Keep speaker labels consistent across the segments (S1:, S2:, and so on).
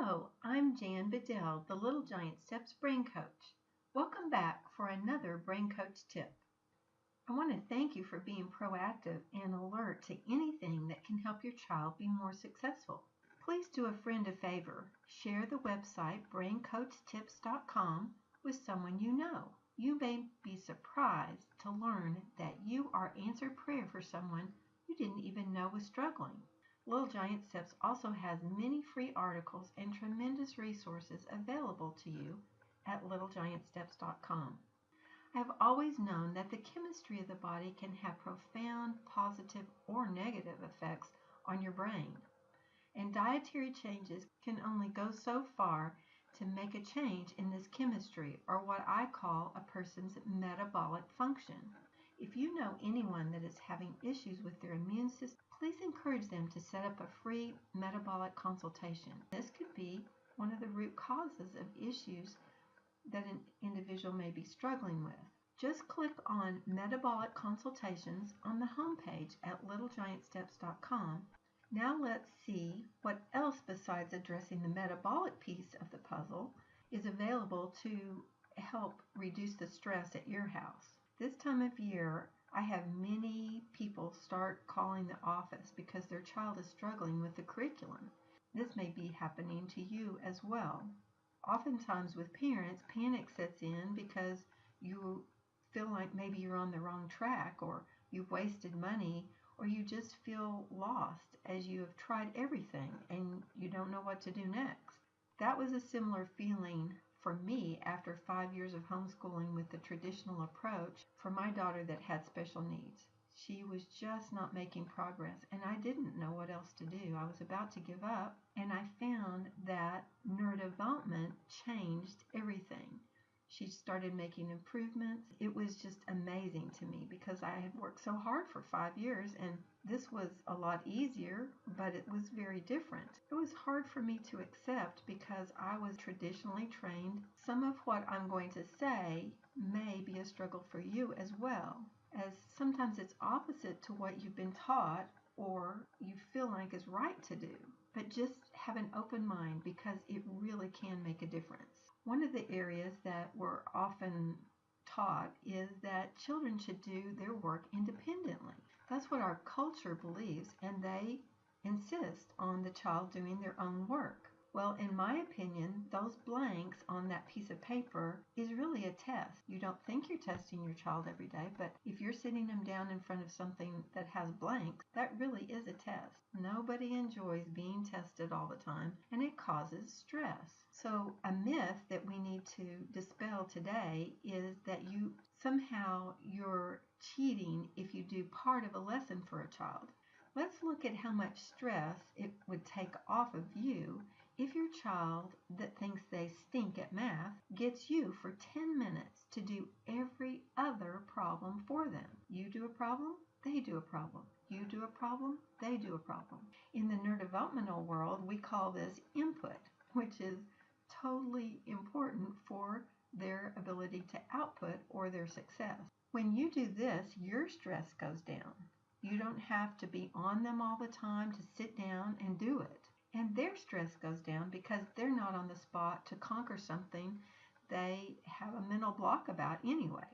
S1: Hello, I'm Jan Bedell, the Little Giant Steps Brain Coach. Welcome back for another Brain Coach tip. I want to thank you for being proactive and alert to anything that can help your child be more successful. Please do a friend a favor. Share the website braincoachtips.com with someone you know. You may be surprised to learn that you are answered prayer for someone you didn't even know was struggling. Little Giant Steps also has many free articles and tremendous resources available to you at littlegiantsteps.com. I have always known that the chemistry of the body can have profound positive or negative effects on your brain, and dietary changes can only go so far to make a change in this chemistry, or what I call a person's metabolic function. If you know anyone that is having issues with their immune system, please encourage them to set up a free metabolic consultation. This could be one of the root causes of issues that an individual may be struggling with. Just click on Metabolic Consultations on the homepage at littlegiantsteps.com. Now let's see what else besides addressing the metabolic piece of the puzzle is available to help reduce the stress at your house. This time of year, I have many people start calling the office because their child is struggling with the curriculum. This may be happening to you as well. Oftentimes with parents, panic sets in because you feel like maybe you're on the wrong track, or you've wasted money, or you just feel lost as you have tried everything and you don't know what to do next. That was a similar feeling for me after 5 years of homeschooling with the traditional approach for my daughter that had special needs. She was just not making progress, and I didn't know what else to do. I was about to give up, and I found that neurodevelopment changed everything. She started making improvements. It was just amazing to me because I had worked so hard for 5 years, and this was a lot easier, but it was very different. It was hard for me to accept because I was traditionally trained. Some of what I'm going to say may be a struggle for you as well, as sometimes it's opposite to what you've been taught or you feel like is right to do. But just have an open mind because it really can make a difference. One of the areas that we're often taught is that children should do their work independently. That's what our culture believes, and they insist on the child doing their own work. Well, in my opinion, those blanks on that piece of paper is really a test. You don't think you're testing your child every day, but if you're sitting them down in front of something that has blanks, that really is a test. Nobody enjoys being tested all the time, and it causes stress. So a myth that we need to dispel today is that you're cheating if you do part of a lesson for a child. Let's look at how much stress it would take off of you if your child that thinks they stink at math gets you for 10 minutes to do every other problem for them. You do a problem, they do a problem. You do a problem, they do a problem. In the neurodevelopmental world, we call this input, which is totally important for their ability to output or their success. When you do this, your stress goes down. You don't have to be on them all the time to sit down and do it. And their stress goes down because they're not on the spot to conquer something they have a mental block about anyway.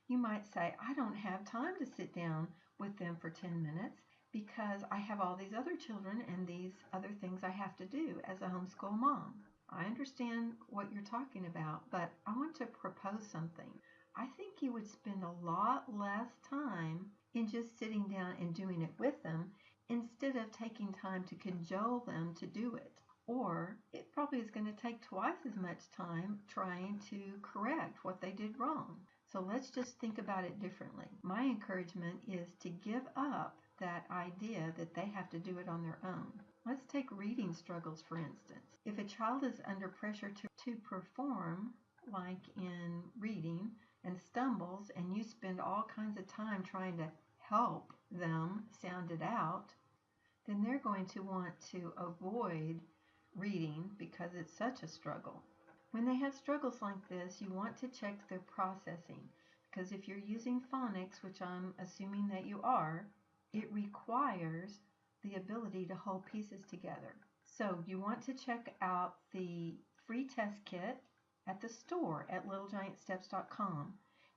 S1: You might say, I don't have time to sit down with them for 10 minutes because I have all these other children and these other things I have to do as a homeschool mom. I understand what you're talking about, but I want to propose something. I think you would spend a lot less time in just sitting down and doing it with them instead of taking time to cajole them to do it. Or it probably is going to take twice as much time trying to correct what they did wrong. So let's just think about it differently. My encouragement is to give up that idea that they have to do it on their own. Let's take reading struggles, for instance. If a child is under pressure to perform, like in reading, and stumbles, and you spend all kinds of time trying to help them sound it out, then they're going to want to avoid reading because it's such a struggle. When they have struggles like this, you want to check their processing, because if you're using phonics, which I'm assuming that you are, it requires the ability to hold pieces together. So you want to check out the free test kit at the store at littlegiantsteps.com.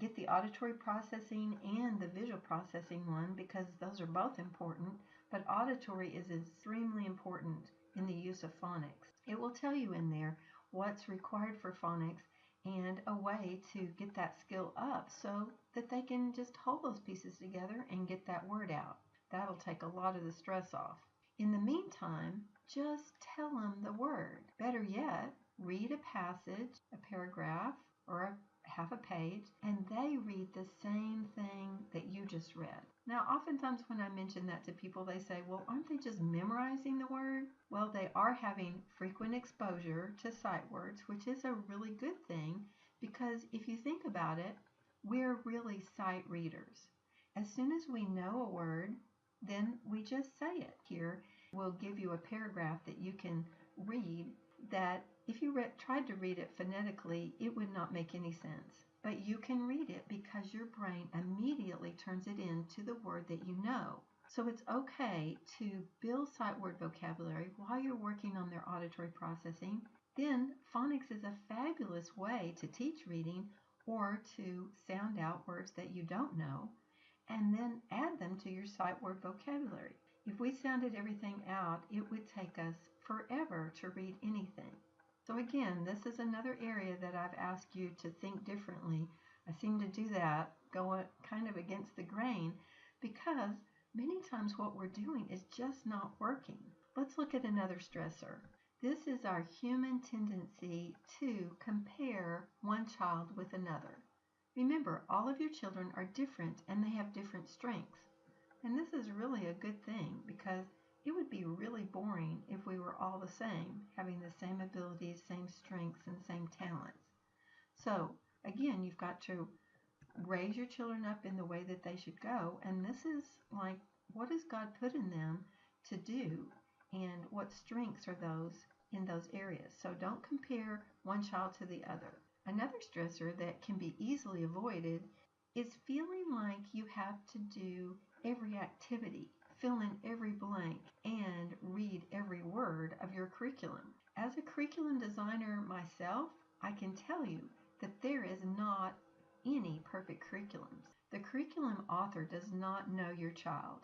S1: Get the auditory processing and the visual processing one because those are both important, but auditory is extremely important in the use of phonics. It will tell you in there what's required for phonics and a way to get that skill up so that they can just hold those pieces together and get that word out. That'll take a lot of the stress off. In the meantime, just tell them the word. Better yet, read a passage, a paragraph, or a half a page, and they read the same thing that you just read. Now, oftentimes when I mention that to people, they say, well, aren't they just memorizing the word? Well, they are having frequent exposure to sight words, which is a really good thing because if you think about it, we're really sight readers. As soon as we know a word, then we just say it. Here, we'll give you a paragraph that you can read that if you tried to read it phonetically, it would not make any sense. But you can read it because your brain immediately turns it into the word that you know. So it's okay to build sight word vocabulary while you're working on their auditory processing. Then phonics is a fabulous way to teach reading or to sound out words that you don't know and then add them to your sight word vocabulary. If we sounded everything out, it would take us forever to read anything. So again, this is another area that I've asked you to think differently. I seem to do that, go kind of against the grain, because many times what we're doing is just not working. Let's look at another stressor. This is our human tendency to compare one child with another. Remember, all of your children are different and they have different strengths. And this is really a good thing because it would be really boring if we were all the same, having the same abilities, same strengths, and same talents. So, again, you've got to raise your children up in the way that they should go. And this is like, what has God put in them to do? And what strengths are those in those areas? So don't compare one child to the other. Another stressor that can be easily avoided is feeling like you have to do every activity, fill in every blank, and read every word of your curriculum. As a curriculum designer myself, I can tell you that there is not any perfect curriculums. The curriculum author does not know your child.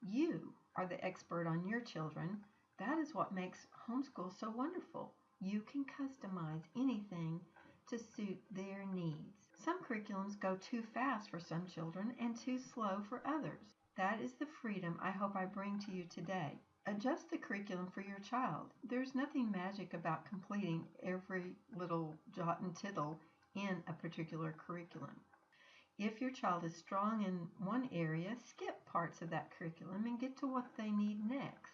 S1: You are the expert on your children. That is what makes homeschool so wonderful. You can customize anything to suit their needs. Some curriculums go too fast for some children and too slow for others. That is the freedom I hope I bring to you today. Adjust the curriculum for your child. There's nothing magic about completing every little jot and tittle in a particular curriculum. If your child is strong in one area, skip parts of that curriculum and get to what they need next.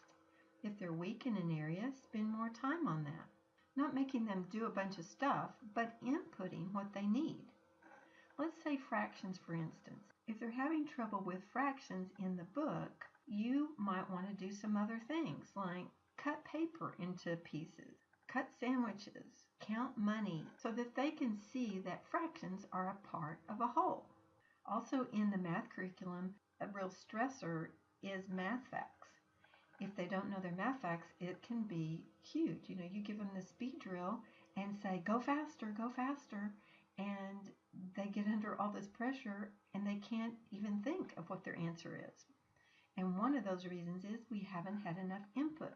S1: If they're weak in an area, spend more time on that. Not making them do a bunch of stuff, but inputting what they need. Let's say fractions, for instance. If they're having trouble with fractions in the book, you might want to do some other things like cut paper into pieces, cut sandwiches, count money, so that they can see that fractions are a part of a whole. Also in the math curriculum, a real stressor is math facts. If they don't know their math facts, it can be huge. You give them the speed drill and say, go faster, and they get under all this pressure and they can't even think of what their answer is. And one of those reasons is we haven't had enough input.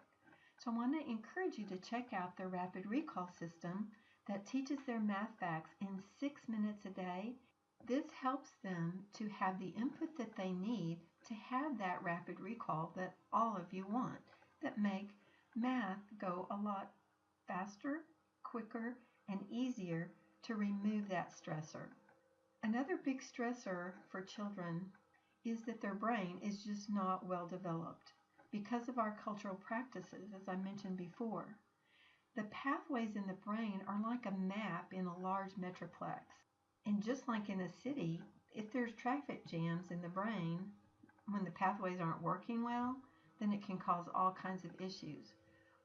S1: So I want to encourage you to check out the rapid recall system that teaches their math facts in 6 minutes a day. This helps them to have the input that they need to have that rapid recall that all of you want, that make math go a lot faster, quicker, and easier to remove that stressor. Another big stressor for children is that their brain is just not well developed because of our cultural practices, as I mentioned before. The pathways in the brain are like a map in a large metroplex. And just like in a city, if there's traffic jams in the brain, when the pathways aren't working well, then it can cause all kinds of issues.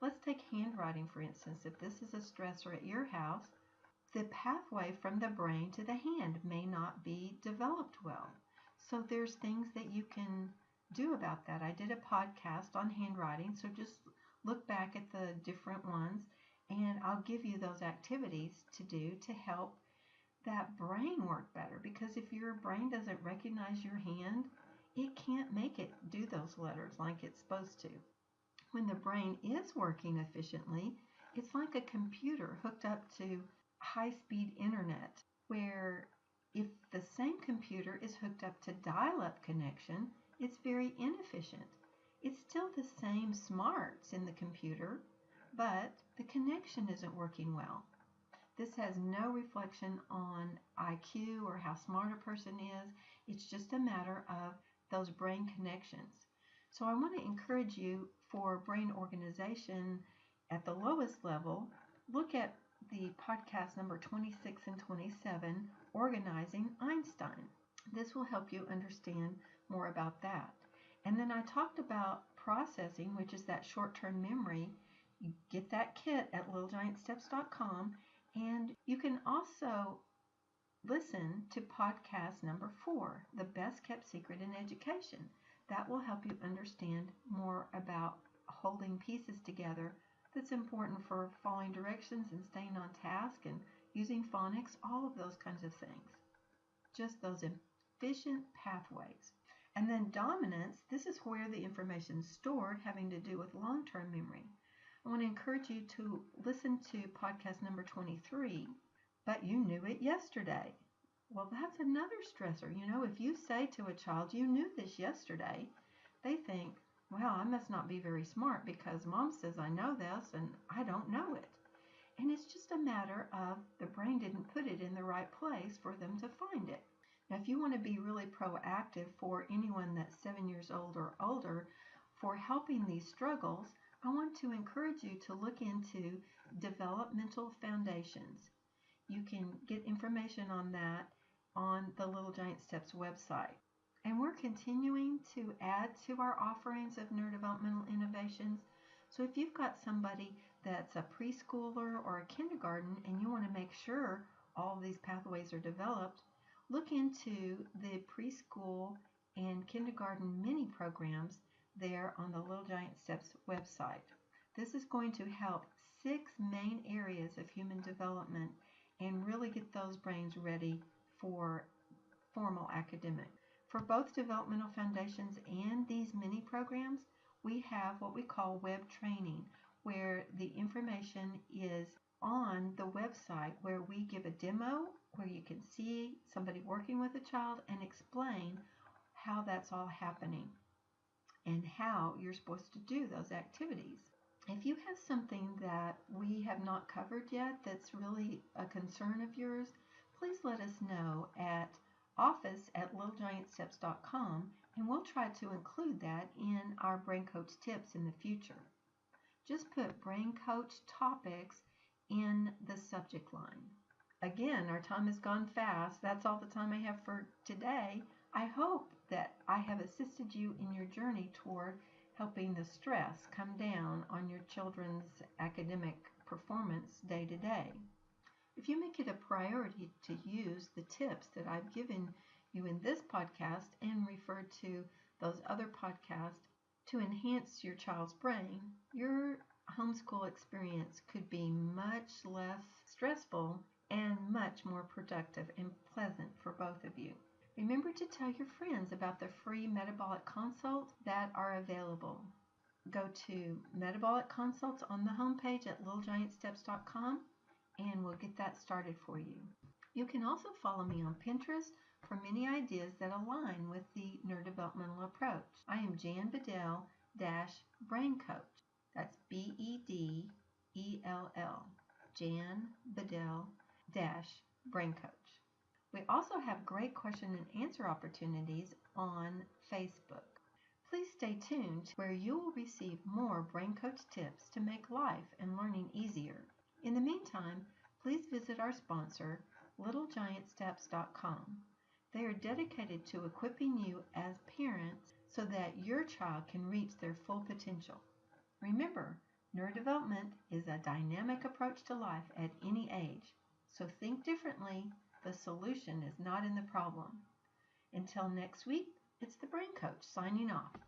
S1: Let's take handwriting, for instance. If this is a stressor at your house, the pathway from the brain to the hand may not be developed well. So there's things that you can do about that. I did a podcast on handwriting, so just look back at the different ones, and I'll give you those activities to do to help that brain work better. Because if your brain doesn't recognize your hand, it can't make it do those letters like it's supposed to. When the brain is working efficiently, it's like a computer hooked up to high-speed internet, where if the same computer is hooked up to dial-up connection, it's very inefficient. It's still the same smarts in the computer, but the connection isn't working well. This has no reflection on IQ or how smart a person is. It's just a matter of those brain connections. So I want to encourage you for brain organization at the lowest level. Look at the podcast number 26 and 27, Organizing Einstein. This will help you understand more about that. And then I talked about processing, which is that short-term memory. You get that kit at littlegiantsteps.com, and you can also listen to podcast number 4, The Best Kept Secret in Education. That will help you understand more about holding pieces together. That's important for following directions and staying on task and using phonics, all of those kinds of things. Just those efficient pathways. And then dominance, this is where the information is stored, having to do with long-term memory. I want to encourage you to listen to podcast number 23, But You Knew It Yesterday. Well, that's another stressor. You know, if you say to a child, you knew this yesterday, they think, well, I must not be very smart because mom says I know this and I don't know it. And it's just a matter of the brain didn't put it in the right place for them to find it. Now, if you want to be really proactive for anyone that's 7 years old or older for helping these struggles, I want to encourage you to look into developmental foundations. You can get information on that on the Little Giant Steps website. And we're continuing to add to our offerings of neurodevelopmental innovations. So if you've got somebody that's a preschooler or a kindergarten and you want to make sure all of these pathways are developed, look into the preschool and kindergarten mini programs there on the Little Giant Steps website. This is going to help 6 main areas of human development and really get those brains ready for formal academic. For both developmental foundations and these mini programs, we have what we call web training, where the information is on the website, where we give a demo where you can see somebody working with a child and explain how that's all happening and how you're supposed to do those activities. If you have something that we have not covered yet that's really a concern of yours, please let us know at office@littlegiantsteps.com, and we'll try to include that in our Brain Coach tips in the future. Just put Brain Coach topics in the subject line. Again, our time has gone fast. That's all the time I have for today. I hope that I have assisted you in your journey toward helping the stress come down on your children's academic performance day to day. If you make it a priority to use the tips that I've given you in this podcast and refer to those other podcasts to enhance your child's brain, your homeschool experience could be much less stressful and much more productive and pleasant for both of you. Remember to tell your friends about the free metabolic consults that are available. Go to metabolic consults on the homepage at littlegiantsteps.com and we'll get that started for you. You can also follow me on Pinterest for many ideas that align with the neurodevelopmental approach. I am Jan Bedell Brain Coach. That's BEDELL. Jan Bedell Brain Coach. We also have great question and answer opportunities on Facebook. Please stay tuned where you will receive more Brain Coach tips to make life and learning easier. In the meantime, please visit our sponsor, littlegiantsteps.com. They are dedicated to equipping you as parents so that your child can reach their full potential. Remember, neurodevelopment is a dynamic approach to life at any age. So think differently. The solution is not in the problem. Until next week, it's the Brain Coach signing off.